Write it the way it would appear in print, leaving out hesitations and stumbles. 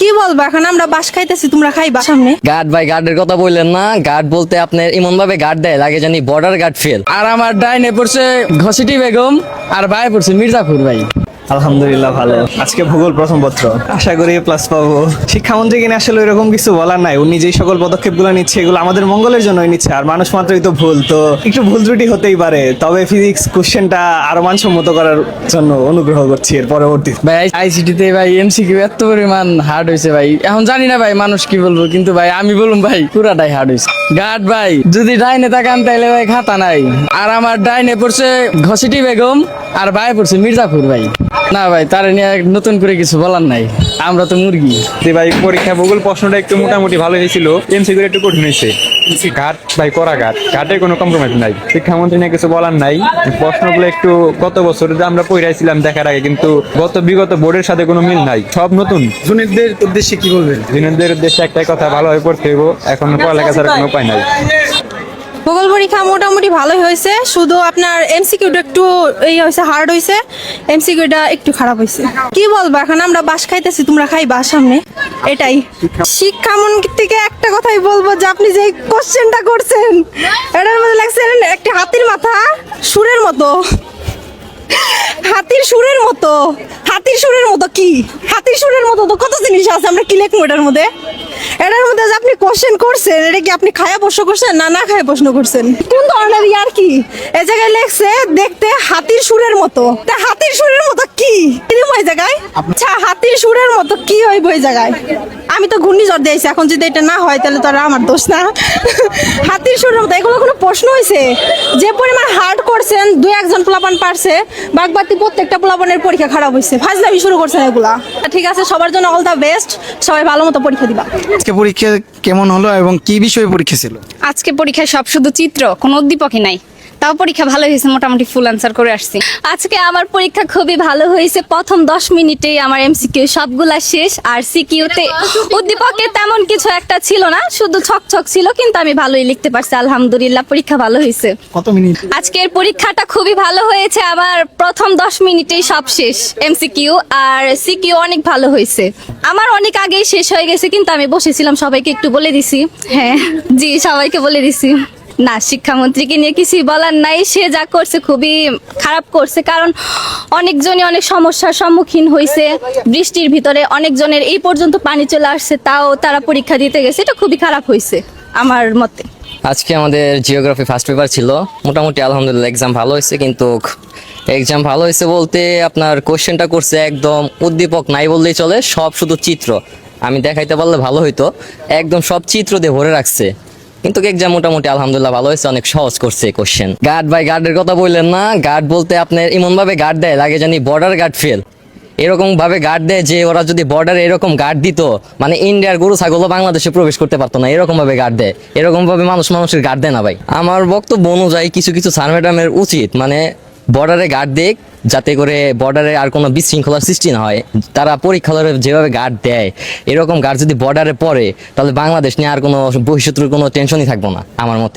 কি বলবো এখন আমরা বাস খাইতেছি, তোমরা খাইবা সামনে। গার্ড ভাই, গার্ডের কথা বললেন না। গার্ড বলতে আপনার এমন ভাবে গার্ড দেয় লাগে জানি বর্ডার গার্ড ফেল। আর আমার ডাইনে পড়ছে ঘসিটি বেগম আর বায়ে পড়ছে মির্জাপুর ভাই। আলহামদুলিল্লাহ ভালো। আজকে ভূগোল প্রথম পত্র, আশা করি প্লাস পাবো। শিক্ষামন্ত্রী কিনা আসলে এরকম কিছু বলার নাই, উনি যেই সকল পদক্ষেপগুলো নিচ্ছে এগুলো আমাদের মঙ্গলের জন্যই নিচ্ছে, আর মানুষ মাত্রই তো ভুল, তো একটু ভুল ত্রুটি হতেই পারে। তবে ফিজিক্স কোশ্চেনটা আরো মানসম্মত করার জন্য অনুগ্রহ করছি এর পরবর্তী। ভাই আইসিটিতে ভাই এমসিকিউ এত পরিমাণ হার্ড হয়েছে ভাই, এখন জানি না ভাই মানুষ কি বলবো, কিন্তু ভাই আমি বলুম ভাই পুরাটাই হার্ড হয়েছে। গার্ড ভাই যদি ডাইনে তাকান তাইলে ভাই খাতা নাই। আর আমার ডাইনে পড়ছে ঘসিটি বেগম আর বায়ে পড়ছে মির্জাপুর ভাই। না ভাই তার নিয়ে নতুন করে কিছু বলার নাই, আমরা তো মুরগি। ভাই পরীক্ষা ভূগোল প্রশ্নটা একটু মোটামুটি ভালো হয়েছিল, এমসিকিউ একটু কঠিন হয়েছে। ঘাট ভাই করা ঘাটে কোনো কম্প্রোমাইজ নাই, শিক্ষামন্ত্রী নিয়ে কিছু বলার নাই। প্রশ্নগুলো একটু গত বছর যে আমরা পড়াইছিলাম দেখার আগে, কিন্তু বিগত বোর্ডের সাথে কোনো মিল নাই, সব নতুন। জুনিয়রদের উদ্দেশ্যে কি বলবেন? জুনিয়রদের উদ্দেশ্যে একটাই কথা, ভালোভাবে পড়তে হইব, এখন পড়ালেখা ছাড়া কোনো উপায় নাই। ভূগোল পরীক্ষা মোটামুটি ভালোই হয়েছে, শুধু আপনার এমসিকিউটা একটু এই হয়েছে, হার্ড হয়েছে, এমসিকিউটা একটু খারাপ হয়েছে। কি বলবো এখন আমরা বাস খাইতেছি, তোমরা খাইবা সামনে, এটাই। শিক্ষামন্ত্রী থেকে একটা কথাই বলবো যে আপনি যে কোশ্চেনটা করছেন এটার মধ্যে লাগছেন একটা হাতির মাথা সুরের মতো। হাতির সুরের মতো, হাতির সুরের মতো কি? হাতির সুরের মতো তো কত জিনিস আছে, আমরা কি লিখবো এটার মধ্যে? এটার মধ্যে যে আপনি কোশ্চেন করছেন, এটা কি আপনি খায়া প্রশ্ন করছেন না না খায়া প্রশ্ন করছেন? কোন ধরনের ইয়ার কি এ জায়গায় লেখছে দেখতে হাতির সুরের মতো, তা হাতির সুরের মতো কি ওই জায়গায়? আচ্ছা হাতির সুরের মতো কি হইব ওই জায়গায়? আমি তো ঘূর্ণিঝড় দিয়েছি, এখন যদি এটা না হয় তাহলে তো আর আমার দোষ না। হাতির সুরের মতো এগুলো কোনো প্রশ্ন হয়েছে? যে পরিমাণ হার্ড করছেন, দুই একজন পোলাপান পারছে, বাগবাতি প্রত্যেকটা পোলাপানের পরীক্ষা খারাপ হয়েছে, ফাজলামি শুরু করছেন এগুলা। ঠিক আছে, সবার জন্য অল দ্য বেস্ট, সবাই ভালো মতো পরীক্ষা দিবা। আজকে পরীক্ষা কেমন হলো এবং কি বিষয়ে পরীক্ষা ছিল? আজকে পরীক্ষায় সব শুধু চিত্র, কোনো উদ্দীপকই নাই। তাও পরীক্ষা ভালো হয়েছে, মোটামুটি ফুল আনসার করে আসছি। আজকে আমার পরীক্ষা খুবই ভালো হয়েছে, প্রথম 10 মিনিটেই আমার এমসিকিউ সবগুলা শেষ। আর সিকিউতে উদ্দীপকে তেমন কিছু একটা ছিল না, শুধু ছক ছিল, কিন্তু আমি ভালোই লিখতে পারছি, আলহামদুলিল্লাহ পরীক্ষা ভালো হয়েছে। কত মিনিট? আজকের পরীক্ষাটা খুবই ভালো হয়েছে, আমার প্রথম 10 মিনিটেই সব শেষ এমসিকিউ, আর সিকিউ অনেক ভালো হয়েছে। আমার অনেক আগেই শেষ হয়ে গেছে, কিন্তু আমি বসেছিলাম, সবাইকে একটু বলে দিছি। হ্যাঁ জি, সবাইকে বলে দিছি। না, শিক্ষামন্ত্রীকে নিয়ে কিছুই বলার নাই, সে যা করছে খুবই খারাপ করছে, কারণ অনেকজনই অনেক সমস্যার সম্মুখীন হয়েছে। বৃষ্টির ভিতরে অনেকজনের এই পর্যন্ত পানি চলে আসছে, তাও তারা পরীক্ষা দিতে গেছে, এটা খুবই খারাপ হয়েছে আমার মতে। আজকে আমাদের জিওগ্রাফি ফার্স্ট পেপার ছিল, মোটামুটি আলহামদুলিল্লাহ এক্সাম ভালো হয়েছে, কিন্তু এক্সাম ভালো হয়েছে বলতে আপনার কোশ্চেনটা করছে একদম উদ্দীপক নাই বললেই চলে, সব শুধু চিত্র। আমি দেখাইতে পারলে ভালো হইতো, একদম সব চিত্র দিয়ে ভরে রাখছে, কিন্তু এক্সাম মোটামুটি আলহামদুলিল্লাহ ভালো হয়েছে, অনেক সহজ করছে কোশ্চেন। গার্ড ভাই, গার্ডের কথা বললেন না। গার্ড বলতে আপনার এমন ভাবে গার্ড দেয় লাগে জানি বর্ডার গার্ড ফেল। এরকম ভাবে গার্ড দেয় যে ওরা যদি বর্ডারে এরকম গার্ড দিত, মানে ইন্ডিয়ার গরু ছাগলও বাংলাদেশে প্রবেশ করতে পারতো না, এরকম ভাবে গার্ড দেয়। এরকম ভাবে মানুষের গার্ড দেয় না ভাই। আমার বক্তব্য অনুযায়ী কিছু স্যার ম্যাডামের উচিত মানে বর্ডারে গার্ড দেখ, যাতে করে বর্ডারে আর কোনো বিশৃঙ্খলার সৃষ্টি না হয়। তারা পরীক্ষালয়ে যেভাবে গার্ড দেয়, এরকম গার্ড যদি বর্ডারে পড়ে, তাহলে বাংলাদেশ নিয়ে আর কোনো ভবিষ্যতের কোনো টেনশনই থাকবো না আমার মতে।